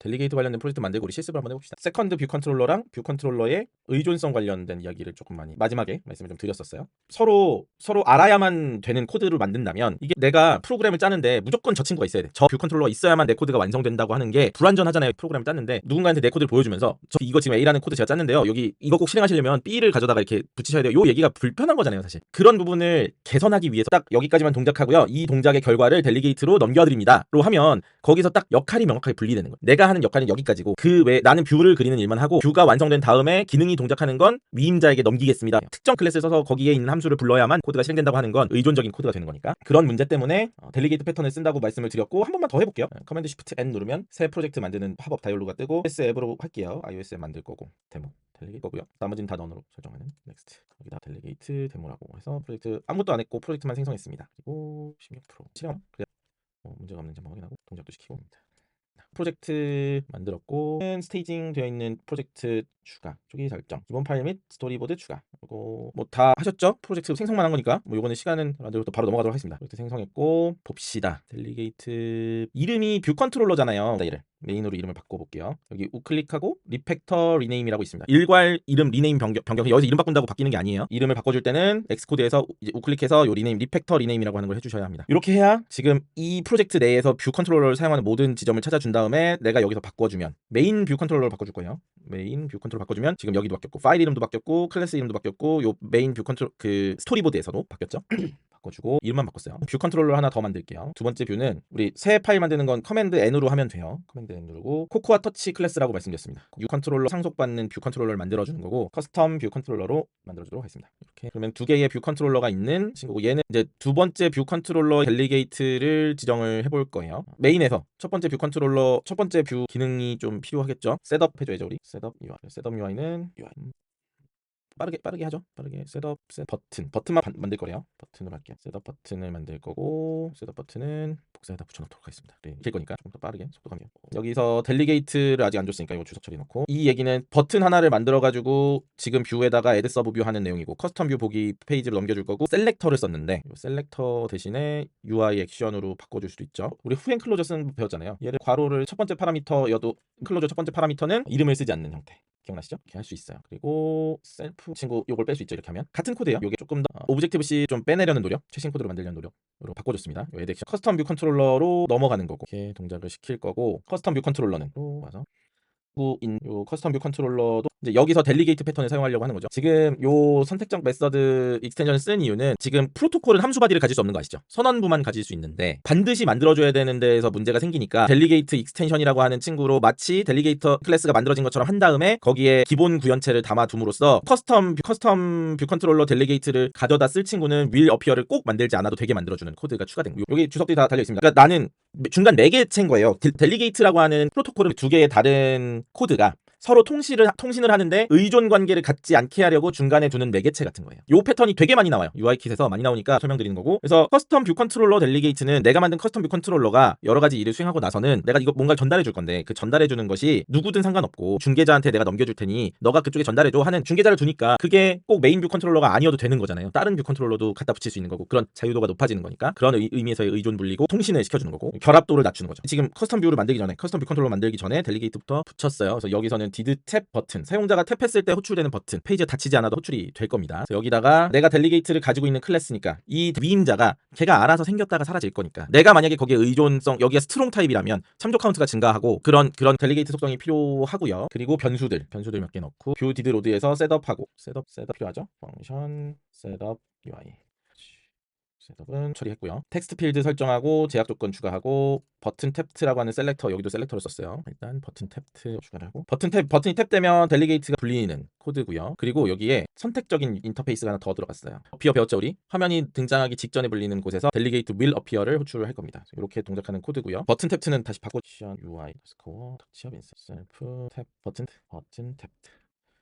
델리게이트 관련된 프로젝트 만들고 우리 실습을 한번 해봅시다. 세컨드 뷰 컨트롤러랑 뷰 컨트롤러의 의존성 관련된 이야기를 조금 많이 마지막에 말씀을 좀 드렸었어요. 서로 알아야만 되는 코드를 만든다면 이게 내가 프로그램을 짜는데 무조건 저 친구가 있어야 돼. 저 뷰 컨트롤러가 있어야만 내 코드가 완성된다고 하는 게 불완전하잖아요. 프로그램을 짰는데 누군가한테 내 코드를 보여주면서 저 이거 지금 A라는 코드 제가 짰는데요. 여기 이거 꼭 실행하시려면 B를 가져다가 이렇게 붙이셔야 돼요. 요 얘기가 불편한 거잖아요, 사실. 그런 부분을 개선하기 위해서 딱 여기까지만 동작하고요. 이 동작의 결과를 델리게이트로 넘겨드립니다로 하면 거기서 딱 역할이 명확하게 분리되는 거예요. 내가 하는 역할은 여기까지고 그 외 나는 뷰를 그리는 일만 하고 뷰가 완성된 다음에 기능이 동작하는 건 위임자에게 넘기겠습니다. 특정 클래스를 써서 거기에 있는 함수를 불러야만 코드가 실행된다고 하는 건 의존적인 코드가 되는 거니까. 그런 문제 때문에 델리게이트 패턴을 쓴다고 말씀을 드렸고 한 번만 더 해볼게요. 커맨드 쉬프트 N 누르면 새 프로젝트 만드는 팝업 다이얼로그가 뜨고 iOS 앱으로 할게요. iOS 앱 만들 거고 데모 델리게이트 거고요. 나머지는 다 넌으로 설정하는 넥스트. 여기다 델리게이트 데모라고 해서 프로젝트 아무것도 안 했고 프로젝트만 생성했습니다. 그리고 16% 실행. 그래 문제가 없는지 한번 확인하고 동작도 시키고 옵니다. 프로젝트 만들었고 스테이징 되어 있는 프로젝트 추가, 초기 설정, 기본 파일 및 스토리보드 추가. 그리고 뭐 다 하셨죠? 프로젝트 생성만 한 거니까 뭐 요거는 시간은 만들고 또 바로 넘어가도록 하겠습니다. 프로젝트 생성했고 봅시다. 델리게이트 이름이 뷰 컨트롤러잖아요. 얘를 메인으로 이름을 바꿔볼게요. 여기 우클릭하고 리팩터 리네임이라고 있습니다. 일괄 이름 리네임 변경 여기서 이름 바꾼다고 바뀌는 게 아니에요. 이름을 바꿔줄 때는 엑스코드에서 이제 우클릭해서 요 리네임 리팩터 리네임이라고 하는 걸 해주셔야 합니다. 이렇게 해야 지금 이 프로젝트 내에서 뷰 컨트롤러를 사용하는 모든 지점을 찾아준 다음에 내가 여기서 바꿔주면 메인 뷰 컨트롤러를 바꿔줄 거예요. 메인 뷰 컨트롤러 바꿔주면 지금 여기도 바뀌었고 파일 이름도 바뀌었고 클래스 이름도 바뀌었고 요 메인 뷰 컨트롤 그 스토리보드에서도 바뀌었죠. 바꿔주고 이름만 바꿨어요. 뷰 컨트롤러 하나 더 만들게요. 두 번째 뷰는 우리 새 파일 만드는 건 커맨드 N으로 하면 돼요. 커맨드 N 누르고 코코아 터치 클래스라고 말씀드렸습니다. 뷰 컨트롤러 상속받는 뷰 컨트롤러를 만들어주는 거고 커스텀 뷰 컨트롤러로 만들어주도록 하겠습니다. 이렇게 그러면 두 개의 뷰 컨트롤러가 있는 친구고 얘는 이제 두 번째 뷰 컨트롤러 델리게이트를 지정을 해볼 거예요. 메인에서 첫 번째 뷰 컨트롤러 첫 번째 뷰 기능이 좀 필요하겠죠. 셋업 해줘야죠 우리. 셋업 UI. 셋업 UI는 UI. 빠르게 하죠. 빠르게 셋 버튼만 만들 거래요. 버튼으로 할게요. 셋업 버튼을 만들 거고 셋업 버튼은 복사에다 붙여놓도록 하겠습니다. 네, 길 거니까 조금 더 빠르게 속도감이요. 여기서 델리게이트를 아직 안 줬으니까 이거 주석 처리 넣고 이 얘기는 버튼 하나를 만들어 가지고 지금 뷰에다가 애드 서브 뷰 하는 내용이고 커스텀 뷰 보기 페이지로 넘겨줄 거고 셀렉터를 썼는데 셀렉터 대신에 UI 액션으로 바꿔줄 수도 있죠. 우리 후행 클로저 쓴 배웠잖아요. 얘를 괄호를 첫 번째 파라미터여도 클로저 첫 번째 파라미터는 이름을 쓰지 않는 형태. 기억나시죠? 이렇게 할 수 있어요. 그리고 셀프 친구 요걸 뺄 수 있죠. 이렇게 하면 같은 코드예요. 요게 조금 더 오브젝티브 C 좀 빼내려는 노력, 최신 코드로 만들려는 노력으로 바꿔줬습니다. 요 에덱션 커스텀 뷰 컨트롤러로 넘어가는 거고 이렇게 동작을 시킬 거고 커스텀 뷰 컨트롤러는 또 와서 요 커스텀 뷰 컨트롤러도 이제 여기서 델리게이트 패턴을 사용하려고 하는 거죠. 지금 요 선택적 메서드 익스텐션을 쓴 이유는 지금 프로토콜은 함수 바디를 가질 수 없는 거 아시죠? 선언부만 가질 수 있는데 반드시 만들어줘야 되는 데에서 문제가 생기니까 델리게이트 익스텐션이라고 하는 친구로 마치 델리게이터 클래스가 만들어진 것처럼 한 다음에 거기에 기본 구현체를 담아둠으로써 커스텀 뷰 컨트롤러 델리게이트를 가져다 쓸 친구는 윌 어피어를 꼭 만들지 않아도 되게 만들어주는 코드가 추가된 거예요. 여기 주석들이 다 달려 있습니다. 그러니까 나는 중간 4개체인 거예요. 델리게이트라고 하는 프로토콜은 2개의 다른 코드가 서로 통신을 하는데 의존 관계를 갖지 않게 하려고 중간에 두는 매개체 같은 거예요. 요 패턴이 되게 많이 나와요. UI킷에서 많이 나오니까 설명드리는 거고. 그래서 커스텀 뷰 컨트롤러 델리게이트는 내가 만든 커스텀 뷰 컨트롤러가 여러 가지 일을 수행하고 나서는 내가 이거 뭔가를 전달해 줄 건데 그 전달해 주는 것이 누구든 상관없고 중개자한테 내가 넘겨줄 테니 너가 그쪽에 전달해 줘 하는 중개자를 두니까 그게 꼭 메인 뷰 컨트롤러가 아니어도 되는 거잖아요. 다른 뷰 컨트롤러도 갖다 붙일 수 있는 거고 그런 자유도가 높아지는 거니까 그런 의미에서의 의존 분리고 통신을 시켜주는 거고 결합도를 낮추는 거죠. 지금 커스텀 뷰를 만들기 전에 커스텀 뷰 컨트롤러 만들기 전에 델리게이트부터 붙였어요. 그래서 여기서는 디드 탭 버튼 사용자가 탭했을 때 호출되는 버튼 페이지에 닫히지 않아도 호출이 될 겁니다. 그래서 여기다가 내가 델리게이트를 가지고 있는 클래스니까 이 위임자가 걔가 알아서 생겼다가 사라질 거니까 내가 만약에 거기에 의존성 여기가 스트롱 타입이라면 참조 카운트가 증가하고 그런 델리게이트 속성이 필요하고요. 그리고 변수들 몇 개 넣고 뷰 디드 로드에서 셋업하고 셋업 필요하죠. 펑션 셋업 UI 셋업은 처리했고요. 텍스트 필드 설정하고 제약 조건 추가하고 버튼 탭트라고 하는 셀렉터 여기도 셀렉터를 썼어요. 일단 버튼 탭트 추가를 하고 버튼이 탭되면 델리게이트가 불리는 코드고요. 그리고 여기에 선택적인 인터페이스가 하나 더 들어갔어요. 어피어 배웠죠 우리? 화면이 등장하기 직전에 불리는 곳에서 델리게이트 will 어피어를 호출을 할 겁니다. 이렇게 동작하는 코드고요. 버튼 탭트는 다시 바꿔 UI 스코어 닥치업 인서 셀프 탭 버튼 탭트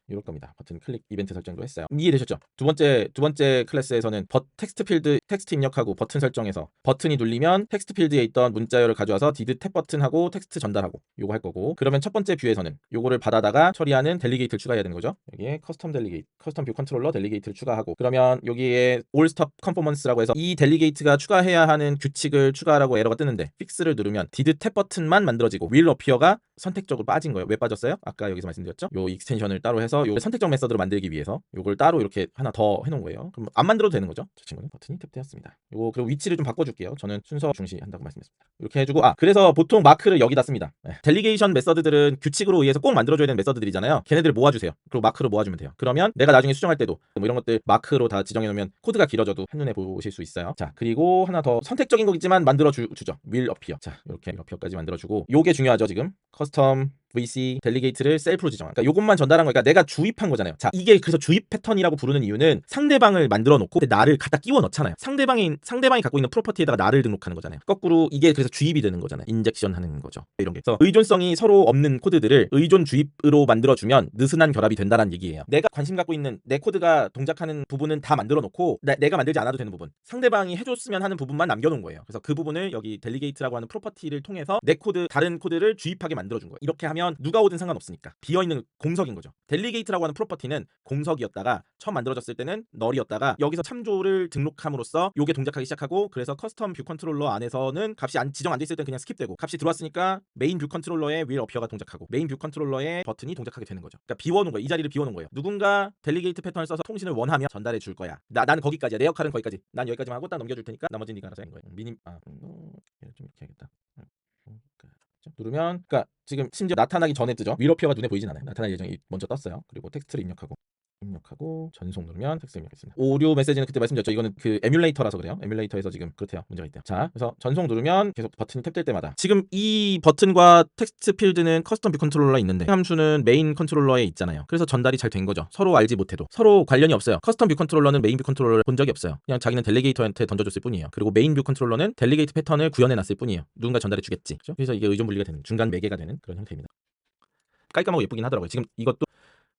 이럴 겁니다. 버튼 클릭 이벤트 설정도 했어요. 이해되셨죠? 두 번째 클래스에서는 텍스트 필드 텍스트 입력하고 버튼 설정에서 버튼이 눌리면 텍스트 필드에 있던 문자열을 가져와서 디드 탭 버튼하고 텍스트 전달하고 요거 할 거고, 그러면 첫 번째 뷰에서는 요거를 받아다가 처리하는 델리게이트를 추가해야 되는 거죠. 여기에 커스텀 델리게이트, 커스텀 뷰 컨트롤러 델리게이트를 추가하고, 그러면 여기에 올 스톱 컨포먼스라고 해서 이 델리게이트가 추가해야 하는 규칙을 추가하라고 에러가 뜨는데 픽스를 누르면 디드 탭 버튼만 만들어지고 윌 어피어가 선택적으로 빠진 거예요. 왜 빠졌어요? 아까 여기서 말씀드렸죠. 요 익스텐션을 따로 해서 요 선택적 메서드로 만들기 위해서 요걸 따로 이렇게 하나 더 해놓은 거예요. 그럼 안 만들어도 되는 거죠. 저 친구는 버튼이 탭되었습니다. 요거 그리고 위치를 좀 바꿔줄게요. 저는 순서 중시한다고 말씀했습니다. 이렇게 해주고, 그래서 보통 마크를 여기다 씁니다. 델리게이션 메서드들은 규칙으로 의해서 꼭 만들어줘야 되는 메서드들이잖아요. 걔네들 모아주세요. 그리고 마크로 모아주면 돼요. 그러면 내가 나중에 수정할 때도 뭐 이런 것들 마크로 다 지정해놓으면 코드가 길어져도 한눈에 보실 수 있어요. 자, 그리고 하나 더 선택적인 거겠지만 만들어주죠. 윌 어피어. 자, 이렇게 윌 어피어까지 만들어주고, 요게 중요하죠. 지금 커스텀 VC 델리게이트를 셀프로 지정한, 그러니까 요것만 전달한 거니까 내가 주입한 거잖아요. 자, 이게 그래서 주입 패턴이라고 부르는 이유는 상대방을 만들어 놓고 나를 갖다 끼워 넣잖아요. 상대방이 갖고 있는 프로퍼티에다가 나를 등록하는 거잖아요. 거꾸로 이게 그래서 주입이 되는 거잖아요. 인젝션 하는 거죠. 이런 게. 그래서 의존성이 서로 없는 코드들을 의존 주입으로 만들어주면 느슨한 결합이 된다는 얘기예요. 내가 관심 갖고 있는 내 코드가 동작하는 부분은 다 만들어 놓고 내가 만들지 않아도 되는 부분, 상대방이 해줬으면 하는 부분만 남겨놓은 거예요. 그래서 그 부분을 여기 델리게이트라고 하는 프로퍼티를 통해서 내 코드, 다른 코드를 주입하게 만들어준 거예요. 이렇게 하면 누가 오든 상관없으니까 비어있는 공석인 거죠. 델리게이트라고 하는 프로퍼티는 공석이었다가 처음 만들어졌을 때는 널이었다가 여기서 참조를 등록함으로써 요게 동작하기 시작하고, 그래서 커스텀 뷰 컨트롤러 안에서는 값이 지정 안 돼 있을 땐 그냥 스킵되고, 값이 들어왔으니까 메인 뷰 컨트롤러의 윌 어피어가 동작하고 메인 뷰 컨트롤러의 버튼이 동작하게 되는 거죠. 그러니까 비워놓은 거예요. 이 자리를 비워놓은 거예요. 누군가 델리게이트 패턴을 써서 통신을 원하면 전달해 줄 거야. 나는 거기까지야. 내 역할은 거기까지. 난 여기까지만 하고 딱 넘겨줄 테니까 나머지는 네가 알아서 하는 거예요. 얘를 좀 이렇게 해야겠다. 누르면, 그러니까 지금 심지어 나타나기 전에 뜨죠. 윌 어피어가 눈에 보이진 않아요. 나타날 예정이 먼저 떴어요. 그리고 텍스트를 입력하고 전송 누르면 텍스트 입력했습니다. 오류 메시지는 그때 말씀드렸죠. 이거는 그 에뮬레이터라서 그래요. 에뮬레이터에서 지금 그렇대요. 문제가 있대요. 자, 그래서 전송 누르면 계속 버튼이 탭될 때마다, 지금 이 버튼과 텍스트 필드는 커스텀 뷰 컨트롤러에 있는데 함수는 메인 컨트롤러에 있잖아요. 그래서 전달이 잘 된 거죠. 서로 알지 못해도. 서로 관련이 없어요. 커스텀 뷰 컨트롤러는 메인 뷰 컨트롤러를 본 적이 없어요. 그냥 자기는 델리게이터한테 던져줬을 뿐이에요. 그리고 메인 뷰 컨트롤러는 델리게이트 패턴을 구현해놨을 뿐이에요. 누군가 전달해 주겠지. 그렇죠? 그래서 이게 의존 분리가 되는, 중간 매개가 되는 그런 형태입니다. 깔끔하고 예쁘긴 하더라고요. 지금 이것도,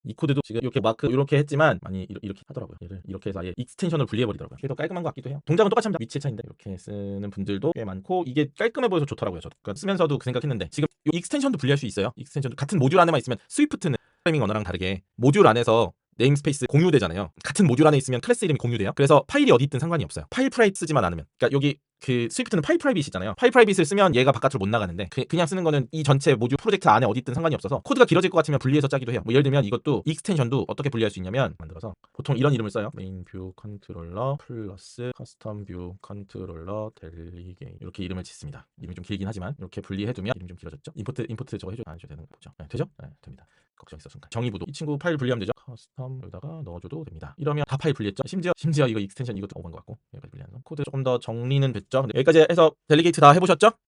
이 코드도 지금 이렇게 마크 이렇게 했지만 많이 이렇게 하더라고요. 얘를 이렇게 해서 아예 익스텐션을 분리해 버리더라고요. 그게 더 깔끔한 것 같기도 해요. 동작은 똑같이 합니다. 위치의 차이인데 이렇게 쓰는 분들도 꽤 많고, 이게 깔끔해 보여서 좋더라고요. 저도 그러니까 쓰면서도 그 생각했는데, 지금 이 익스텐션도 분리할 수 있어요. 익스텐션도 같은 모듈 안에만 있으면, 스위프트는 프로그래밍 언어랑 다르게 모듈 안에서 네임스페이스 공유되잖아요. 같은 모듈 안에 있으면 클래스 이름이 공유돼요. 그래서 파일이 어디 있든 상관이 없어요. 파일 프라이빗 쓰지만 않으면. 그러니까 여기 그 스위프트는 파일 프라이빗이 있잖아요. 파일 프라이빗을 쓰면 얘가 바깥으로 못 나가는데, 그냥 쓰는 거는 이 전체 모듈 프로젝트 안에 어디 있든 상관이 없어서 코드가 길어질 것 같으면 분리해서 짜기도 해요. 뭐 예를 들면 이것도 익스텐션도 어떻게 분리할 수 있냐면, 만들어서 보통 이런 이름을 써요. 메인 뷰 컨트롤러 플러스 커스텀 뷰 컨트롤러 델리게이트, 이렇게 이름을 짓습니다. 이름이 좀 길긴 하지만 이렇게 분리해두면 이름이 좀 길어졌죠. 임포트 저거 해줘야 되는 거죠. 네, 되죠? 네, 됩니다. 걱정했어 순간. 정의부도 이 친구 파일 분리하면 되죠. 커스텀에다가 넣어줘도 됩니다. 이러면 다 파일 분리했죠. 심지어 이거 익스텐션 이것도 오간 것 같고, 여기까지 분리하는 거. 코드 조금 더 정리는 됐죠. 근데 여기까지 해서 델리게이트 다 해보셨죠?